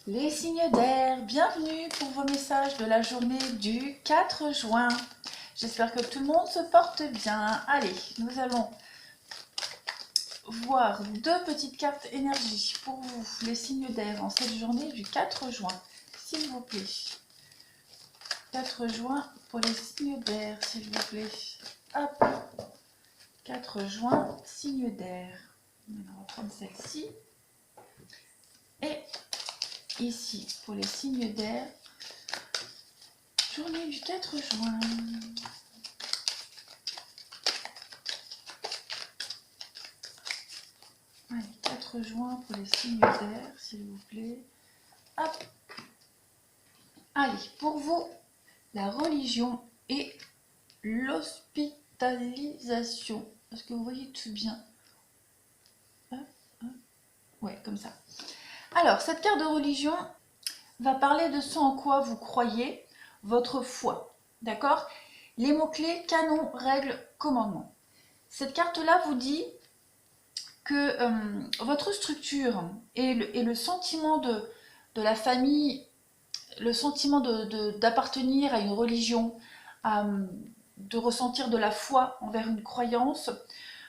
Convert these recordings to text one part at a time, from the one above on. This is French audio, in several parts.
Les signes d'air, bienvenue pour vos messages de la journée du 4 juin. J'espère que tout le monde se porte bien. Allez, nous allons voir deux petites cartes énergie pour vous, les signes d'air, en cette journée du 4 juin, s'il vous plaît. 4 juin pour les signes d'air, s'il vous plaît. Hop, 4 juin, signes d'air. On va prendre celle-ci. Et ici, pour les signes d'air, journée du 4 juin. Allez, 4 juin pour les signes d'air, s'il vous plaît. Hop. Allez, pour vous, la religion et l'hospitalisation. Est-ce que vous voyez tout bien? Ouais, comme ça. Alors, cette carte de religion va parler de ce en quoi vous croyez, votre foi. D'accord? Les mots-clés, canon, règle, commandement. Cette carte-là vous dit que votre structure et le sentiment de la famille, le sentiment d'appartenir à une religion, de ressentir de la foi envers une croyance,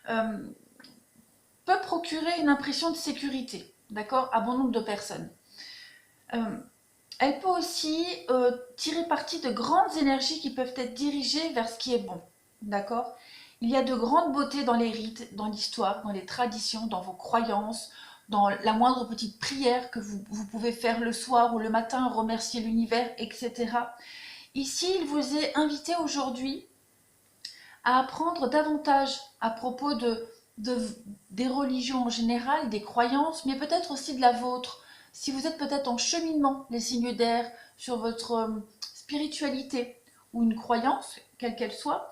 peut procurer une impression de sécurité, d'accord, à bon nombre de personnes. Elle peut aussi tirer parti de grandes énergies qui peuvent être dirigées vers ce qui est bon, d'accord. Il y a de grandes beautés dans les rites, dans l'histoire, dans les traditions, dans vos croyances, dans la moindre petite prière que vous pouvez faire le soir ou le matin, remercier l'univers, etc. Ici, il vous est invité aujourd'hui à apprendre davantage à propos des religions en général, des croyances, mais peut-être aussi de la vôtre. Si vous êtes peut-être en cheminement, les signes d'air, sur votre spiritualité ou une croyance, quelle qu'elle soit,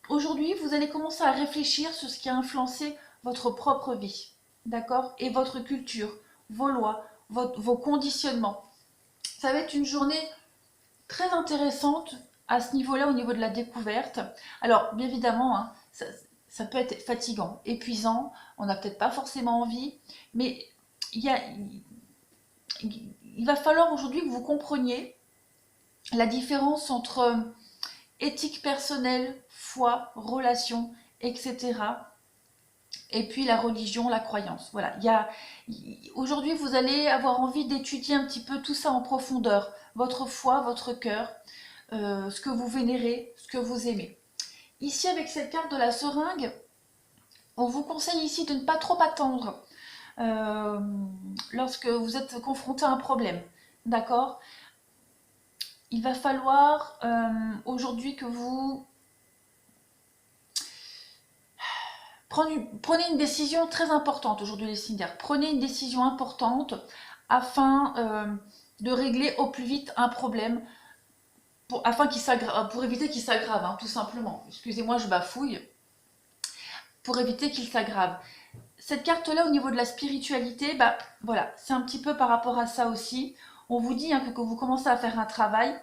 aujourd'hui, vous allez commencer à réfléchir sur ce qui a influencé votre propre vie, d'accord? Et votre culture, vos lois, vos conditionnements. Ça va être une journée très intéressante à ce niveau-là, au niveau de la découverte. Alors, bien évidemment, hein, ça peut être fatigant, épuisant, on n'a peut-être pas forcément envie, mais il va falloir aujourd'hui que vous compreniez la différence entre éthique personnelle, foi, relation, etc. Et puis la religion, la croyance. Voilà. Aujourd'hui, vous allez avoir envie d'étudier un petit peu tout ça en profondeur. Votre foi, votre cœur, ce que vous vénérez, ce que vous aimez. Ici, avec cette carte de la seringue, on vous conseille ici de ne pas trop attendre lorsque vous êtes confronté à un problème. D'accord? Il va falloir aujourd'hui que vous prenez une décision très importante aujourd'hui, les signes d'air. Prenez une décision importante afin de régler au plus vite un problème pour éviter qu'il s'aggrave, hein, tout simplement. Excusez-moi, je bafouille. Pour éviter qu'il s'aggrave. Cette carte-là, au niveau de la spiritualité, bah voilà, c'est un petit peu par rapport à ça aussi. On vous dit hein, que quand vous commencez à faire un travail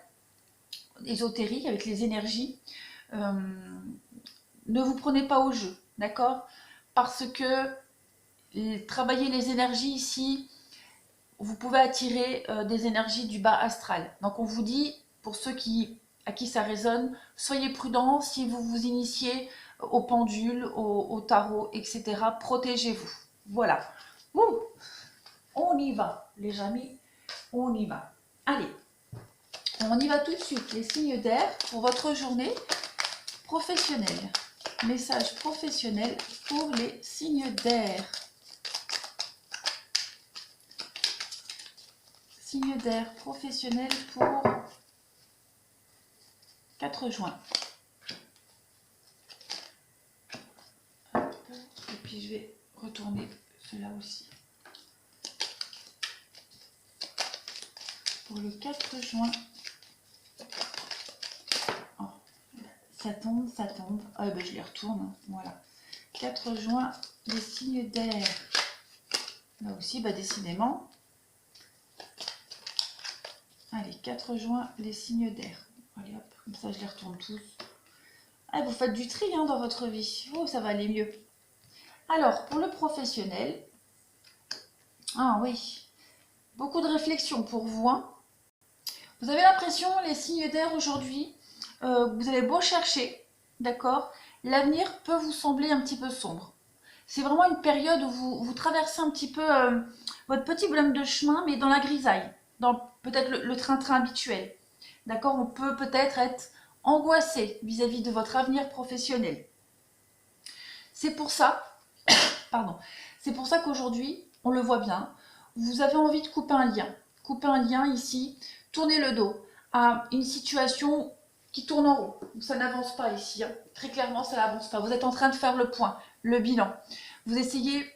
ésotérique avec les énergies, ne vous prenez pas au jeu, d'accord? Parce que travailler les énergies ici, vous pouvez attirer des énergies du bas astral. Donc on vous dit, pour ceux à qui ça résonne, soyez prudents si vous vous initiez au pendule, au tarot, etc. Protégez-vous. Voilà. Ouh, on y va, les amis. On y va. Allez, on y va tout de suite. Les signes d'air pour votre journée professionnelle. Message professionnel pour les signes d'air. Signe d'air professionnel pour 4 juin. Et puis je vais retourner cela aussi. Pour le 4 juin. Oh, ça tombe, ça tombe. Ah ben je les retourne. Voilà. 4 juin, les signes d'air. Là aussi, bah décidément. Allez, 4 juin, les signes d'air. Allez hop, comme ça je les retourne tous. Ah, vous faites du tri hein, dans votre vie. Oh, ça va aller mieux. Alors, pour le professionnel, ah oui, beaucoup de réflexion pour vous, hein. Vous avez l'impression, les signes d'air aujourd'hui, vous avez beau chercher, d'accord, l'avenir peut vous sembler un petit peu sombre. C'est vraiment une période où vous traversez un petit peu votre petit bonhomme de chemin, mais dans la grisaille, dans peut-être le train-train habituel. D'accord, on peut peut-être être angoissé vis-à-vis de votre avenir professionnel. C'est pour ça, pardon, c'est pour ça qu'aujourd'hui, on le voit bien, vous avez envie de couper un lien. Couper un lien ici, tourner le dos à une situation qui tourne en rond. Ça n'avance pas ici, hein. Très clairement, ça n'avance pas. Vous êtes en train de faire le point, le bilan. Vous essayez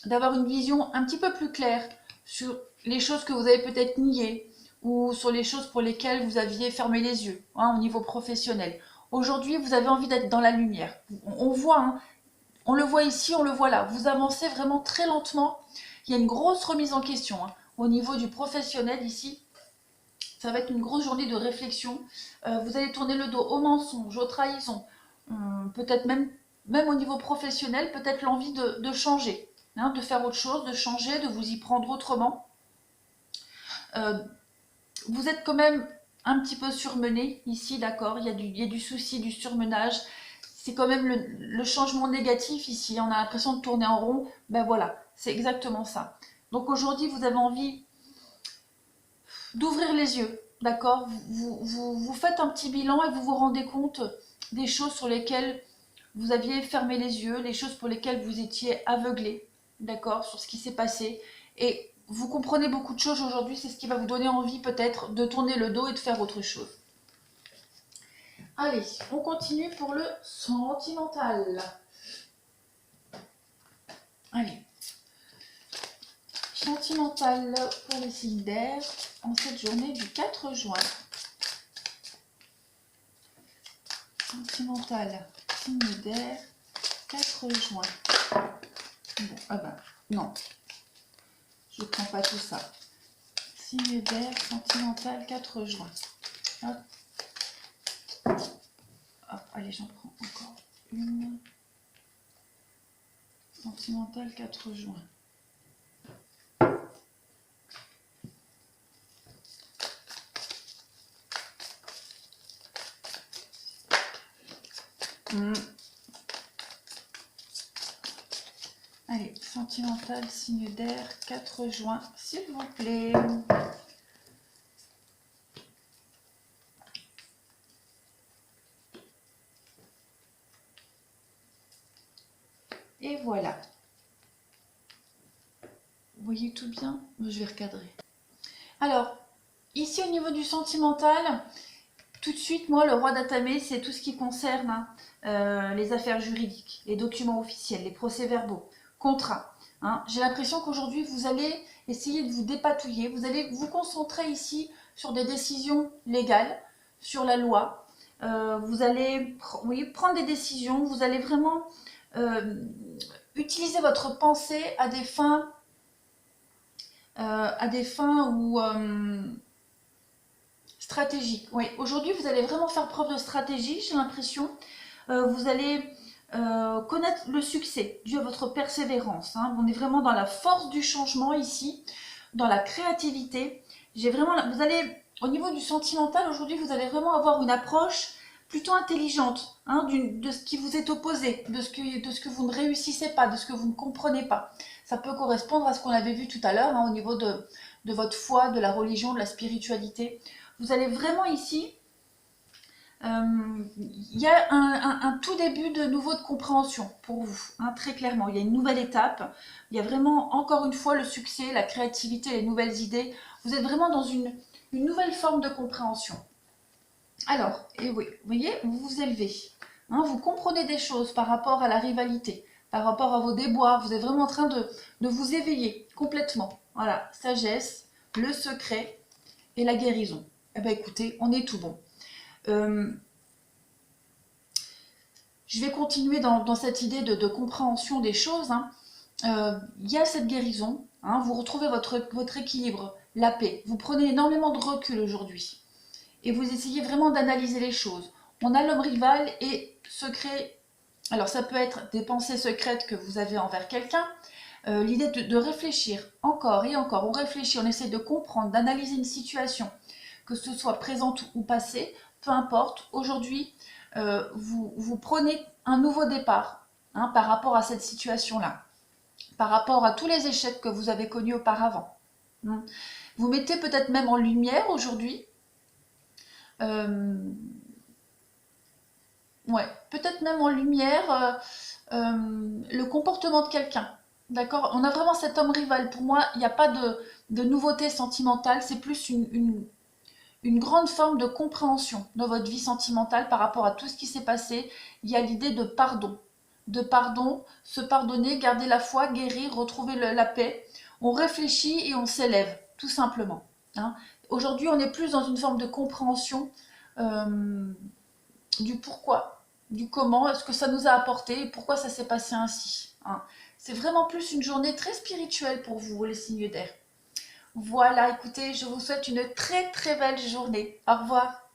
d'avoir une vision un petit peu plus claire sur les choses que vous avez peut-être niées ou sur les choses pour lesquelles vous aviez fermé les yeux, hein, au niveau professionnel. Aujourd'hui, vous avez envie d'être dans la lumière. On voit, hein, on le voit ici, on le voit là. Vous avancez vraiment très lentement. Il y a une grosse remise en question, hein, au niveau du professionnel ici. Ça va être une grosse journée de réflexion. Vous allez tourner le dos aux mensonges, aux trahisons. Peut-être même au niveau professionnel, peut-être l'envie de changer, hein, de faire autre chose, de changer, de vous y prendre autrement. Vous êtes quand même un petit peu surmené ici, d'accord, il y a du souci, du surmenage. C'est quand même le changement négatif ici. On a l'impression de tourner en rond. Ben voilà, c'est exactement ça. Donc aujourd'hui, vous avez envie d'ouvrir les yeux, d'accord, vous faites un petit bilan et vous vous rendez compte des choses sur lesquelles vous aviez fermé les yeux, les choses pour lesquelles vous étiez aveuglé, d'accord, sur ce qui s'est passé. Et vous comprenez beaucoup de choses aujourd'hui, c'est ce qui va vous donner envie peut-être de tourner le dos et de faire autre chose. Allez, on continue pour le sentimental. Allez. Sentimental pour les signes d'air en cette journée du 4 juin. Sentimental, signe d'air, 4 juin. Bon, ah ben, non. Je ne prends pas tout ça. Signe d'air, sentimental, 4 juin. Hop. Hop, allez, j'en prends encore une. Sentimental, 4 juin. Allez, sentimental, signe d'air, 4 juin, s'il vous plaît. Et voilà. Vous voyez tout bien? Je vais recadrer. Alors, ici au niveau du sentimental, tout de suite, moi, le roi d'Atamé, c'est tout ce qui concerne les affaires juridiques, les documents officiels, les procès-verbaux, contrats. Hein. J'ai l'impression qu'aujourd'hui, vous allez essayer de vous dépatouiller. Vous allez vous concentrer ici sur des décisions légales, sur la loi. Vous allez prendre des décisions. Vous allez vraiment utiliser votre pensée à des fins où stratégique. Oui, aujourd'hui, vous allez vraiment faire preuve de stratégie, j'ai l'impression. Vous allez connaître le succès dû à votre persévérance. Hein. On est vraiment dans la force du changement ici, dans la créativité. Vous allez, au niveau du sentimental, aujourd'hui, vous allez vraiment avoir une approche plutôt intelligente, hein, de ce qui vous est opposé, de ce que vous ne réussissez pas, de ce que vous ne comprenez pas. Ça peut correspondre à ce qu'on avait vu tout à l'heure, hein, au niveau de votre foi, de la religion, de la spiritualité. Vous allez vraiment ici, il y a un tout début de nouveau de compréhension pour vous, hein, très clairement. Il y a une nouvelle étape, il y a vraiment, encore une fois, le succès, la créativité, les nouvelles idées. Vous êtes vraiment dans une nouvelle forme de compréhension. Alors, et oui, vous voyez, vous vous élevez, hein, vous comprenez des choses par rapport à la rivalité, par rapport à vos déboires. Vous êtes vraiment en train de vous éveiller complètement. Voilà, sagesse, le secret et la guérison. Eh bien écoutez, on est tout bon. Je vais continuer dans cette idée de compréhension des choses. Hein. Il y a cette guérison, hein, vous retrouvez votre équilibre, la paix. Vous prenez énormément de recul aujourd'hui. Et vous essayez vraiment d'analyser les choses. On a l'homme rival et secret. Alors ça peut être des pensées secrètes que vous avez envers quelqu'un. l'idée de réfléchir encore et encore, on réfléchit, on essaie de comprendre, d'analyser une situation, que ce soit présente ou passée, peu importe, aujourd'hui, vous prenez un nouveau départ hein, par rapport à cette situation-là, par rapport à tous les échecs que vous avez connus auparavant. Hein. Vous mettez peut-être même en lumière aujourd'hui, ouais, peut-être même en lumière le comportement de quelqu'un. D'accord. On a vraiment cet homme rival. Pour moi, il n'y a pas de nouveauté sentimentale, c'est plus une grande forme de compréhension dans votre vie sentimentale par rapport à tout ce qui s'est passé. Il y a l'idée de pardon. De pardon, se pardonner, garder la foi, guérir, retrouver la paix. On réfléchit et on s'élève, tout simplement. Hein. Aujourd'hui, on est plus dans une forme de compréhension euh, du pourquoi, du comment, ce que ça nous a apporté et pourquoi ça s'est passé ainsi. Hein. C'est vraiment plus une journée très spirituelle pour vous, les signes d'air. Voilà, écoutez, je vous souhaite une très très belle journée. Au revoir.